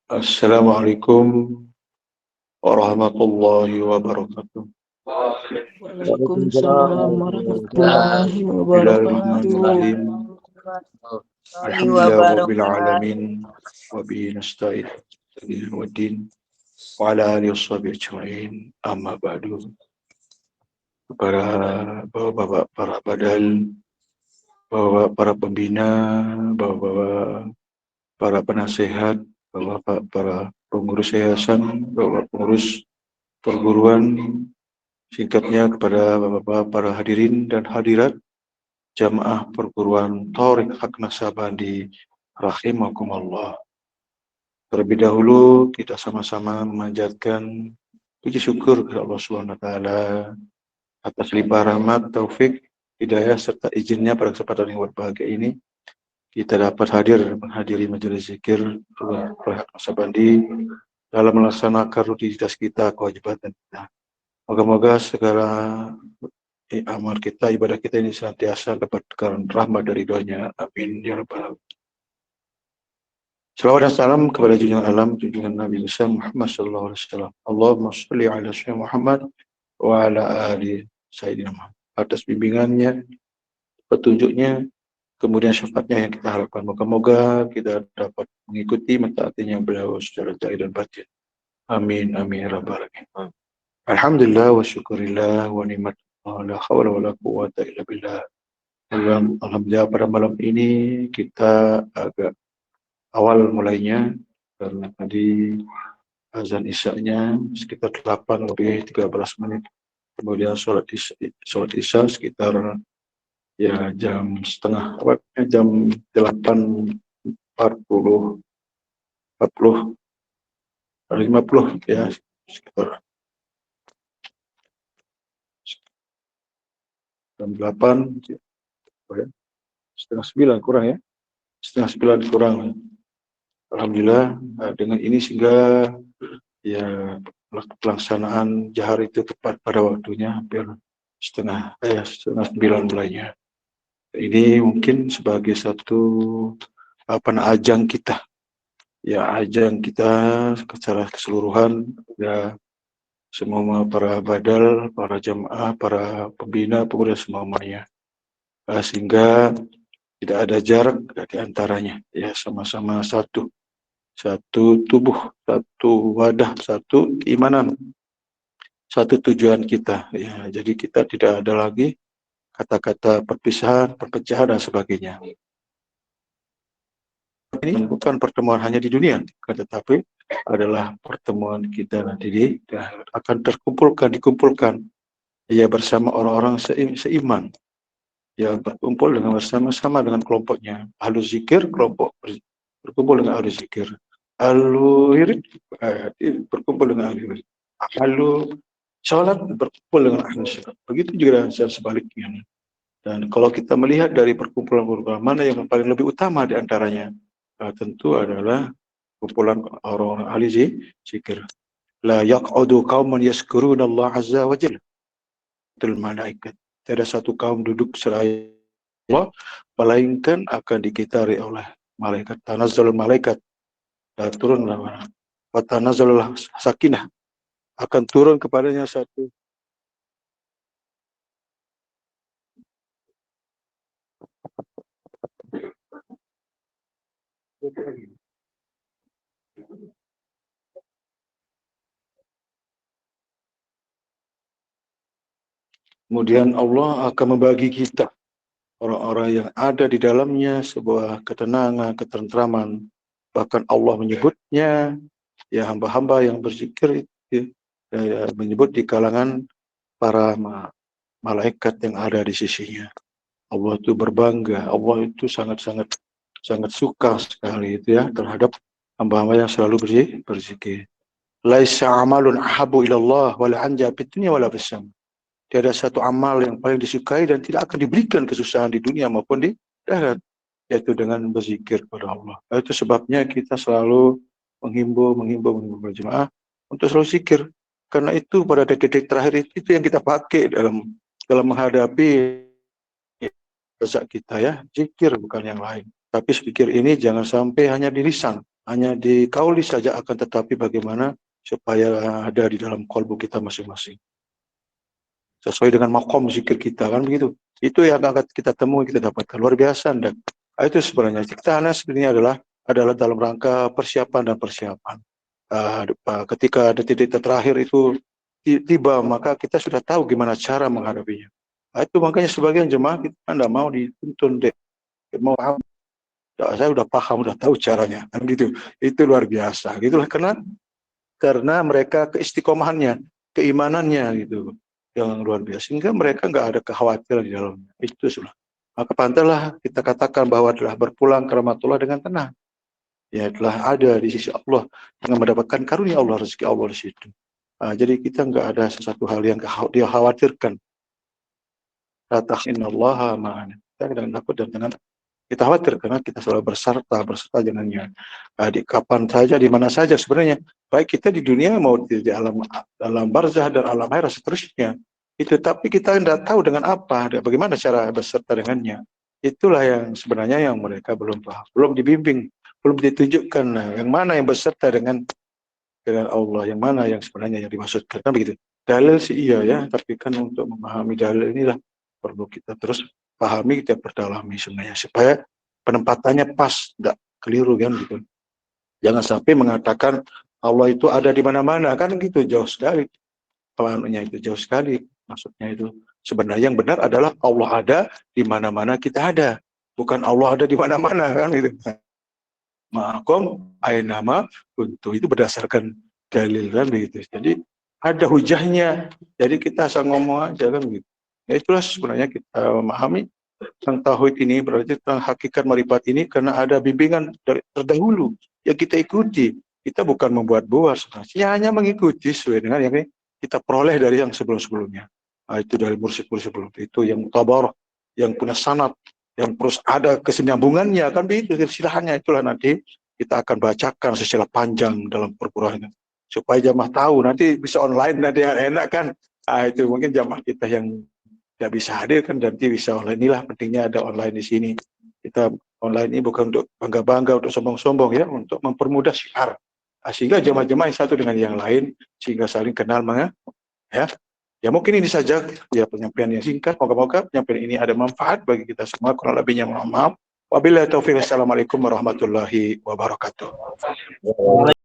Assalamualaikum warahmatullahi wabarakatuh. Waalaikumsalam warahmatullahi wabarakatuh. Bismillahirrahmanirrahim. Alhamdulillahirabbil alamin wa bihi nasta'in waddin wa ala alihi washabihi ajma'in. Amma ba'du. Para bapak-bapak, para badal, bapak para pembina, bapak para penasehat, bapak para pengurus yayasan, bapak pengurus perguruan, singkatnya kepada bapak-bapak para hadirin dan hadirat jamaah perguruan Thoriq Haq Naksabandi rahimakumullah. Terlebih dahulu kita sama-sama memanjatkan puji syukur kepada Allah Subhanahu wa taala atas limpah rahmat, taufik, hidayah serta izinnya pada kesempatan yang berbahagia ini kita dapat menghadiri majelis zikir Thoriq Haq Naksabandi dalam melaksanakan rutinitas kita, kewajiban kita. Moga-moga segala amal kita, ibadah kita ini senantiasa dapat rahmat dari doanya. Amin ya rabbal alamin. Salawat dan salam kepada junjungan alam, junjungan Nabi besar Muhammad sallallahu alaihi wasallam. Allahumma shalli ala sayyidina Muhammad wa ala ali sayyidina Muhammad. Atas bimbingannya, petunjuknya, kemudian syafaatnya yang kita harapkan. Moga-moga kita dapat mengikuti mentaatinya beliau secara zahir dan batin. Amin amin ya rabbal alamin. Alhamdulillah wa syukurillah wa ni'mat la haula wala quwwata illa billah. Alhamdulillah pada malam ini kita agak awal mulainya karena tadi azan isya-nya sekitar 8 lebih 13 menit. Kemudian sholat isya sekitar ya jam 8:40 50 ya sekitar jam 8 setengah 9 kurang ya. Setengah 9 kurang. Alhamdulillah dengan ini sehingga ya pelaksanaan jahar itu tepat pada waktunya, hampir setengah 9 mulainya. Ini mungkin sebagai satu ajang kita, ya ajang kita secara keseluruhan, ya semua para badal, para jamaah, para pembina, pengurus semuanya, sehingga tidak ada jarak di antaranya, ya sama-sama satu tubuh, satu wadah, satu keimanan, satu tujuan kita. Ya, jadi kita tidak ada lagi kata-kata perpisahan, perpecahan dan sebagainya. Ini bukan pertemuan hanya di dunia, tetapi adalah pertemuan kita nanti akan dikumpulkan ya bersama orang-orang seiman. Ya berkumpul dengan bersama-sama dengan kelompoknya. Ahlu zikir kelompok berkumpul dengan ahlu zikir. Ahlu wirid berkumpul dengan ahlu wirid. Ahlu sholat berkumpul dengan ahlu sholat. Begitu juga sebaliknya. Dan kalau kita melihat dari perkumpulan mana yang paling lebih utama di antaranya, tentu adalah kumpulan orang-orang ahli zikir. La yaq'udu qauman yazkuruna Allah azza wa jalla. Tul malaikat. Tidak ada satu kaum duduk seraya Allah, melainkan akan dikitari oleh malaikat. Tanazzalul malaikat, turunlah wa tanazzalul sakinah, akan turun kepadanya satu kemudian Allah akan membagi kita, orang-orang yang ada di dalamnya, sebuah ketenangan, ketentraman. Bahkan Allah menyebutnya, ya hamba-hamba yang berzikir itu, ya, menyebut di kalangan para malaikat yang ada di sisinya. Allah itu berbangga, Allah itu sangat suka sekali itu ya terhadap hamba-hamba yang selalu berzikir. Laisa amalun ahabu ilallah wala anja fid dunya wala fis sama. Tiada satu amal yang paling disukai dan tidak akan diberikan kesusahan di dunia maupun di akhirat, yaitu dengan berzikir kepada Allah. Itu sebabnya kita selalu menghimbau berjemaah untuk selalu zikir. Karena itu pada detik-detik terakhir itu yang kita pakai dalam menghadapi rezeki kita ya, zikir bukan yang lain. Tapi zikir ini jangan sampai hanya di lisan, hanya dikauli saja, akan tetapi bagaimana supaya ada di dalam kalbu kita masing-masing sesuai dengan makom zikir kita, kan begitu. Itu yang akan kita temui, kita dapatkan luar biasa. Dan itu sebenarnya kita sebenarnya adalah dalam rangka persiapan dan persiapan. Ketika detik-detik terakhir itu tiba, maka kita sudah tahu gimana cara menghadapinya. Itu makanya sebagian jemaah kita tidak mau dituntun deh, mau paham. Saya udah paham, udah tahu caranya, kan gitu. Itu luar biasa, gitulah. Karena mereka keistiqomahannya, keimanannya gitu, yang luar biasa, sehingga mereka nggak ada kekhawatiran di dalamnya. Itu sudah. Maka pantalah kita katakan bahwa telah berpulang ke rahmatullah dengan tenang. Ya, telah ada di sisi Allah dengan mendapatkan karunia Allah, rezeki Allah di situ. Jadi kita nggak ada sesuatu hal yang dia khawatirkan. Innallaha ma'ana. Kita dengan takut dan dengan kita khawatir, karena kita selalu berserta dengannya. Di kapan saja, di mana saja sebenarnya. Baik kita di dunia mau di alam barzah dan alam akhirat seterusnya. Itu, tapi kita tidak tahu dengan apa, bagaimana cara berserta dengannya. Itulah yang sebenarnya yang mereka belum paham, belum dibimbing, belum ditunjukkan. Nah, yang mana yang berserta dengan Allah, yang mana yang sebenarnya yang dimaksudkan, kan begitu. Dalil sih iya ya, tapi kan untuk memahami dalil inilah perlu kita terus pahami, kita perdalami sebenarnya supaya penempatannya pas, tidak keliru, kan gitu. Jangan sampai mengatakan Allah itu ada di mana-mana, kan gitu, jauh sekali. Pemahamannya itu jauh sekali. Maksudnya itu sebenarnya yang benar adalah Allah ada di mana-mana kita ada, bukan Allah ada di mana-mana, kan gitu. Ma'akum ainama kuntum, itu berdasarkan dalil, kan begitu. Jadi ada hujahnya. Jadi kita asal ngomong aja, kan begitu. Ya, itulah sebenarnya kita memahami tentang tauhid ini, berarti tentang hakikat marifat ini, karena ada bimbingan dari terdahulu yang kita ikuti. Kita bukan membuat-buat sebenarnya, hanya mengikuti sesuai dengan yang kita peroleh dari yang sebelum-sebelumnya. Itu dari mursyid-mursyid sebelum itu, yang tabarok, yang punya sanad, yang terus ada kesinambungannya, kan begitu silsilahannya. Itulah nanti kita akan bacakan secara panjang dalam perpuluhan, supaya jamaah tahu, nanti bisa online, nanti enak kan. Itu mungkin jamaah kita yang tidak bisa hadir kan, nanti bisa online. Inilah pentingnya ada online di sini. Kita online ini bukan untuk bangga-bangga, untuk sombong-sombong ya, untuk mempermudah syiar. Sehingga jemaah-jemaah yang satu dengan yang lain, sehingga saling kenal, ya. Ya mungkin ini saja ya penyampaian yang singkat. Moga-moga penyampaian ini ada manfaat bagi kita semua. Kurang lebihnya mohon maaf. Wabillahi taufiq. Assalamualaikum warahmatullahi wabarakatuh.